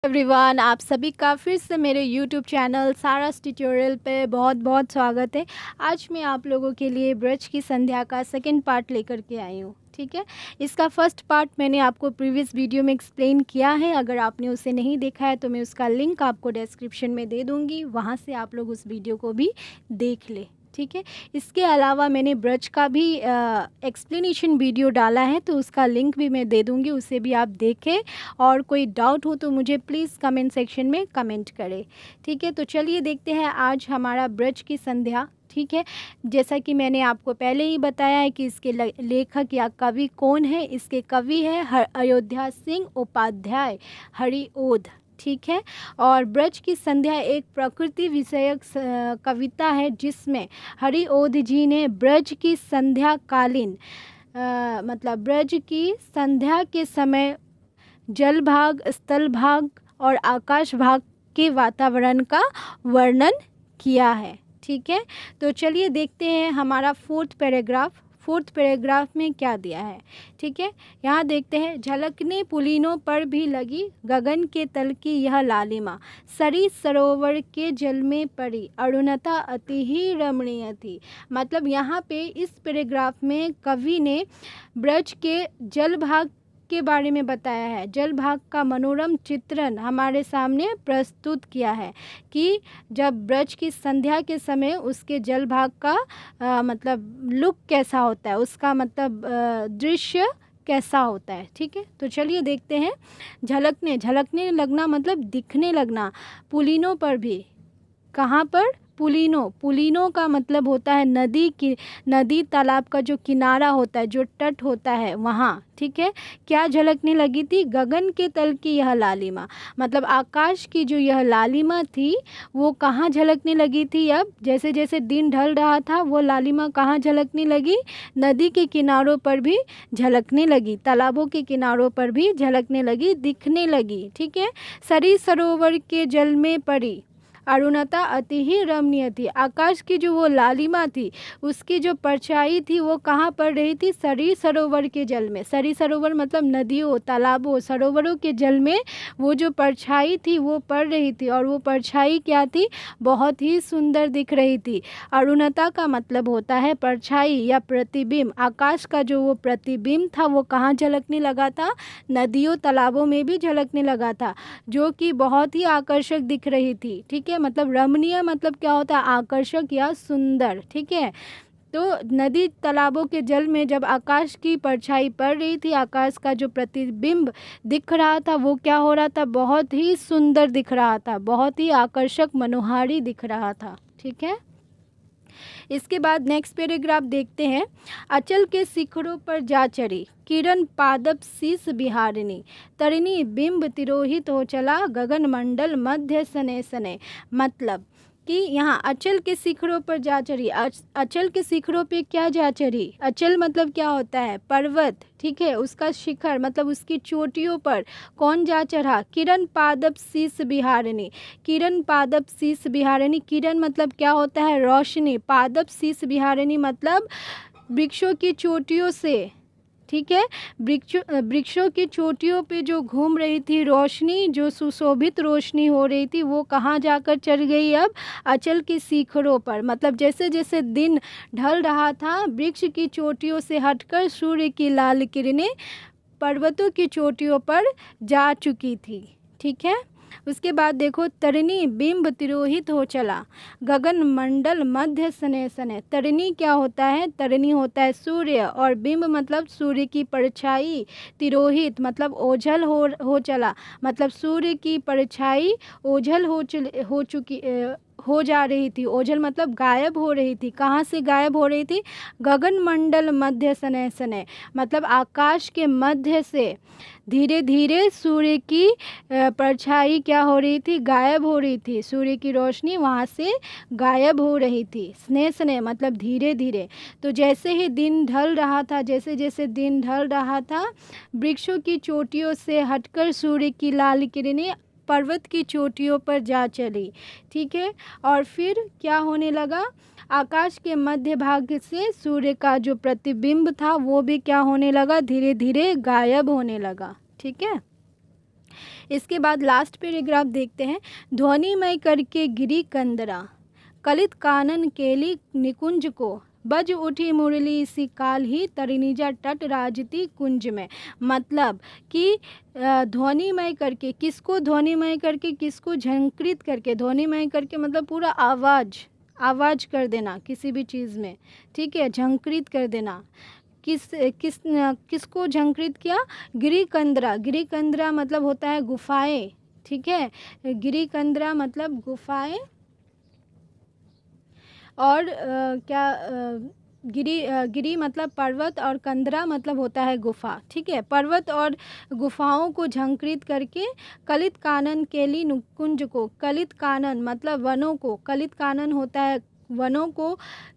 Everyone, आप सभी का फिर से मेरे यूट्यूब चैनल सारास ट्यूटोरियल पे बहुत बहुत स्वागत है। आज मैं आप लोगों के लिए ब्रज की संध्या का सेकंड पार्ट लेकर के आई हूँ। ठीक है, इसका फर्स्ट पार्ट मैंने आपको प्रीवियस वीडियो में एक्सप्लेन किया है। अगर आपने उसे नहीं देखा है तो मैं उसका लिंक आपको डिस्क्रिप्शन में दे दूँगी, वहाँ से आप लोग उस वीडियो को भी देख लें। ठीक है, इसके अलावा मैंने ब्रज का भी एक्सप्लेनेशन वीडियो डाला है, तो उसका लिंक भी मैं दे दूँगी, उसे भी आप देखें। और कोई डाउट हो तो मुझे प्लीज़ कमेंट सेक्शन में कमेंट करें। ठीक है, तो चलिए देखते हैं आज हमारा ब्रज की संध्या। ठीक है, जैसा कि मैंने आपको पहले ही बताया है कि इसके लेखक या कवि कौन है। इसके कवि है अयोध्या सिंह उपाध्याय हरिओध। ठीक है, और ब्रज की संध्या एक प्रकृति विषयक कविता है, जिसमें हरिओध जी ने ब्रज की संध्या कालीन मतलब ब्रज की संध्या के समय जल भाग, स्थल भाग और आकाश भाग के वातावरण का वर्णन किया है। ठीक है, तो चलिए देखते हैं हमारा फोर्थ पैराग्राफ में क्या दिया है। ठीक है, यहाँ देखते हैं, झलकने पुलिनों पर भी लगी गगन के तल की यह लालिमा, सरी सरोवर के जल में पड़ी अरुणता अति ही रमणीय थी। मतलब यहाँ पे इस पैराग्राफ में कवि ने ब्रज के जल भाग के बारे में बताया है। जल भाग का मनोरम चित्रण हमारे सामने प्रस्तुत किया है कि जब ब्रज की संध्या के समय उसके जल भाग का मतलब लुक कैसा होता है, उसका मतलब दृश्य कैसा होता है। ठीक है, तो चलिए देखते हैं। झलकने लगना मतलब दिखने लगना। पुलिनों पर भी, कहाँ पर? पुलिनों का मतलब होता है नदी तालाब का जो किनारा होता है, जो तट होता है वहाँ। ठीक है, क्या झलकने लगी थी? गगन के तल की यह लालिमा, मतलब आकाश की जो यह लालिमा थी वो कहाँ झलकने लगी थी? अब जैसे जैसे दिन ढल रहा था वो लालिमा कहाँ झलकने लगी? नदी के किनारों पर भी झलकने लगी, तालाबों के किनारों पर भी झलकने लगी, दिखने लगी। ठीक है, सरी सरोवर के जल में पड़ी अरुणता अति ही रमणीय थी। आकाश की जो वो लालिमा थी, उसकी जो परछाई थी वो कहाँ पड़ रही थी? सरी सरोवर के जल में। सरी सरोवर मतलब नदियों, तालाबों, सरोवरों के जल में वो जो परछाई थी वो पड़ रही थी, और वो परछाई क्या थी? बहुत ही सुंदर दिख रही थी। अरुणता का मतलब होता है परछाई या प्रतिबिंब। आकाश का जो वो प्रतिबिंब था वो कहाँ झलकने लगा था? नदियों, तालाबों में भी झलकने लगा था, जो कि बहुत ही आकर्षक दिख रही थी। ठीक है, मतलब रमणीय मतलब क्या होता है? आकर्षक या सुंदर। ठीक है, तो नदी तालाबों के जल में जब आकाश की परछाई पड़ रही थी, आकाश का जो प्रतिबिंब दिख रहा था वो क्या हो रहा था? बहुत ही सुंदर दिख रहा था, बहुत ही आकर्षक मनोहारी दिख रहा था। ठीक है, इसके बाद नेक्स्ट पैराग्राफ देखते हैं। अचल के शिखरों पर जा चढ़ी किरण पादप शीस बिहारिणी, तरिणी बिंब तिरोहित हो चला गगन मंडल मध्य सने सने। मतलब कि यहाँ अचल के शिखरों पर जा चढ़ी। अचल के शिखरों पे क्या जा चढ़ी? अचल मतलब क्या होता है? पर्वत। ठीक है, उसका शिखर मतलब उसकी चोटियों पर कौन जा चढ़ा? किरण पादप शीस बिहारिणी। किरण पादप शीस बिहारिणी, किरण मतलब क्या होता है? रोशनी। पादप शीस बिहारिणी मतलब वृक्षों की चोटियों से। ठीक है, वृक्षों की चोटियों पे जो घूम रही थी रोशनी, जो सुशोभित रोशनी हो रही थी, वो कहाँ जाकर चढ़ गई? अब अचल के शिखरों पर। मतलब जैसे जैसे दिन ढल रहा था, वृक्ष की चोटियों से हटकर सूर्य की लाल किरणें पर्वतों की चोटियों पर जा चुकी थी। ठीक है, उसके बाद देखो, तरिणी बिंब तिरोहित हो चला गगन मंडल मध्य सने सने। तरिणी क्या होता है? तरिणी होता है सूर्य, और बिंब मतलब सूर्य की परछाई, तिरोहित मतलब ओझल हो चला, मतलब सूर्य की परछाई ओझल हो जा रही थी। ओझल मतलब गायब हो रही थी। कहाँ से गायब हो रही थी? गगन मंडल मध्य सने सने, मतलब आकाश के मध्य से धीरे धीरे सूर्य की परछाई क्या हो रही थी? गायब हो रही थी। सूर्य की रोशनी वहाँ से गायब हो रही थी। स्नेह स्नेह मतलब धीरे धीरे। तो जैसे ही दिन ढल रहा था, जैसे जैसे दिन ढल रहा था, वृक्षों की चोटियों से हटकर सूर्य की लाल किरणें पर्वत की चोटियों पर जा चली। ठीक है, और फिर क्या होने लगा? आकाश के मध्य भाग से सूर्य का जो प्रतिबिंब था वो भी क्या होने लगा? धीरे धीरे गायब होने लगा। ठीक है, इसके बाद लास्ट पैराग्राफ देखते हैं। ध्वनिमय करके गिरी कंदरा, कलित कानन केली निकुंज को, बज उठी मुरली इसी काल ही, तरिनीजा तट राजती कुंज में। मतलब कि ध्वनिमय करके, किसको ध्वनिमय करके, किसको झंकृत करके। ध्वनिमय करके मतलब पूरा आवाज़ कर देना किसी भी चीज़ में, ठीक है, झंकृत कर देना। किसको झंकृत किया? गिरिकंदरा। गिरिकंदरा मतलब होता है गुफाएं, ठीक है। गिरिकंदरा मतलब गुफाएं, और गिरी मतलब पर्वत, और कंदरा मतलब होता है गुफा, ठीक है। पर्वत और गुफाओं को झंकृत करके कलित कानन केली निकुंज को, कलित कानन मतलब वनों को, कलित कानन होता है वनों को,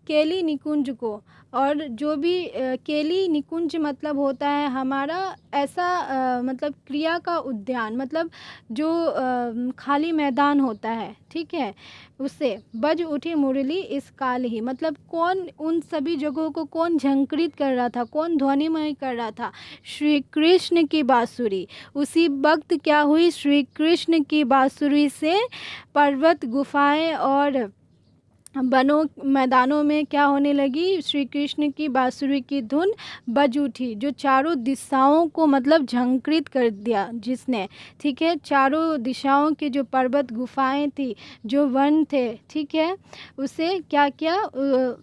केली निकुंज को, और जो भी केली निकुंज मतलब होता है हमारा ऐसा मतलब क्रिया का उद्यान, मतलब जो खाली मैदान होता है, ठीक है, उससे। बज उठी मुरली इस काल ही, मतलब कौन उन सभी जगहों को कौन झंकृत कर रहा था, कौन ध्वनिमय कर रहा था? श्री कृष्ण की बांसुरी। उसी वक्त क्या हुई? श्री कृष्ण की बांसुरी से पर्वत, गुफाएं और वनों, मैदानों में क्या होने लगी? श्री कृष्ण की बांसुरी की धुन बज उठी, जो चारों दिशाओं को मतलब झंकृत कर दिया जिसने, ठीक है। चारों दिशाओं के जो पर्वत, गुफाएं थी, जो वन थे, ठीक है, उसे क्या किया?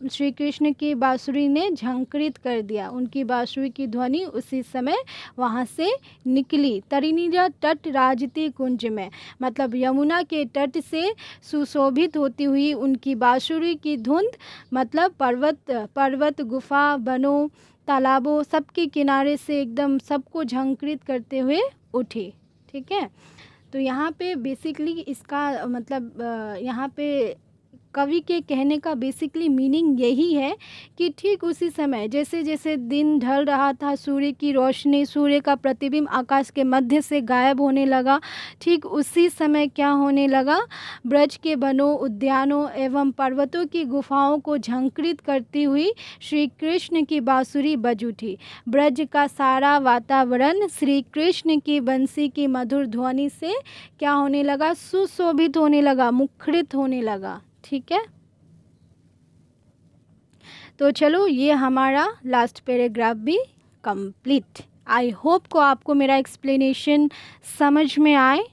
श्री कृष्ण की बांसुरी ने झंकृत कर दिया। उनकी बांसुरी की ध्वनि उसी समय वहाँ से निकली। तरिनीजा तट राजती कुंज में, मतलब यमुना के तट से सुशोभित होती हुई उनकी बांसुरी की धुंध, मतलब पर्वत, गुफा, वनों, तालाबों सबके किनारे से एकदम सबको झंकृत करते हुए उठी, ठीक है। तो यहाँ पे बेसिकली इसका मतलब यहाँ पे कवि के कहने का बेसिकली मीनिंग यही है कि ठीक उसी समय जैसे जैसे दिन ढल रहा था, सूर्य की रोशनी, सूर्य का प्रतिबिंब आकाश के मध्य से गायब होने लगा, ठीक उसी समय क्या होने लगा? ब्रज के वनों, उद्यानों एवं पर्वतों की गुफाओं को झंकृत करती हुई श्री कृष्ण की बांसुरी बज उठी। ब्रज का सारा वातावरण श्री कृष्ण की बंसी की मधुर ध्वनि से क्या होने लगा? सुशोभित होने लगा, मुखरित होने लगा, ठीक है। तो चलो, ये हमारा लास्ट पैराग्राफ भी कंप्लीट। आई होप को आपको मेरा एक्सप्लेनेशन समझ में आए,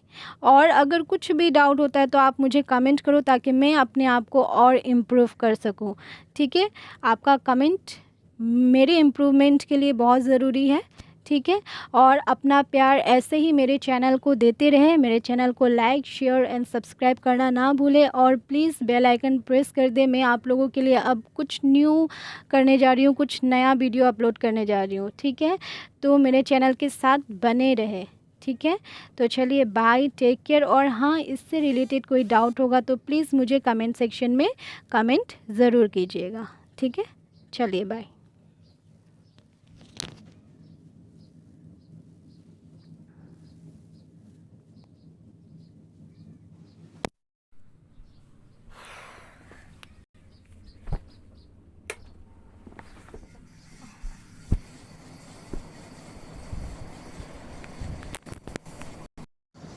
और अगर कुछ भी डाउट होता है तो आप मुझे कमेंट करो ताकि मैं अपने आप को और इम्प्रूव कर सकूं, ठीक है। आपका कमेंट मेरे इम्प्रूवमेंट के लिए बहुत ज़रूरी है, ठीक है। और अपना प्यार ऐसे ही मेरे चैनल को देते रहे। मेरे चैनल को लाइक, शेयर एंड सब्सक्राइब करना ना भूलें, और प्लीज़ बेल आइकन प्रेस कर दें। मैं आप लोगों के लिए अब कुछ न्यू करने जा रही हूँ, कुछ नया वीडियो अपलोड करने जा रही हूँ, ठीक है। तो मेरे चैनल के साथ बने रहे, ठीक है। तो चलिए, बाय, टेक केयर। और हाँ, इससे रिलेटेड कोई डाउट होगा तो प्लीज़ मुझे कमेंट सेक्शन में कमेंट ज़रूर कीजिएगा, ठीक है। चलिए, बाय।